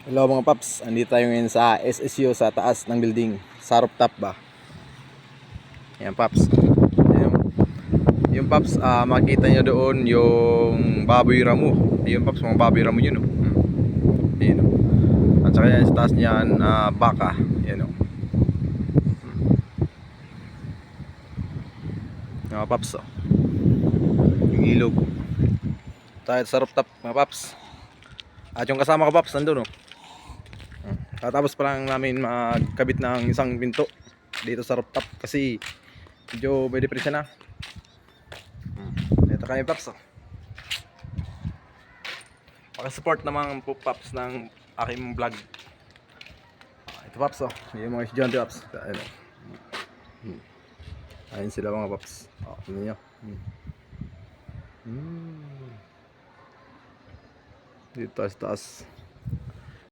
Hello mga paps, andito tayo ngayon sa SSU sa taas ng building, sa rooftop ba. Ayan paps. Yung paps, makikita nyo doon yung baboy ramo. Ayun paps, mga baboy ramo yun. Ayun. At saka yan sa taas niyan, baka. Ayun. Mga paps. Yung ilog. Tayo sa rooftop mga paps. At yung kasama ko paps, nandun. Tatapos pa lang namin magkabit ng isang pinto dito sa rooftop kasi medyo may depresya na. Ito kami paps. Pakisupport naman po paps ng aking vlog. Ito paps yung mga estudyante paps. Ayun sila mga paps. Tingnan nyo. Dito taas taas.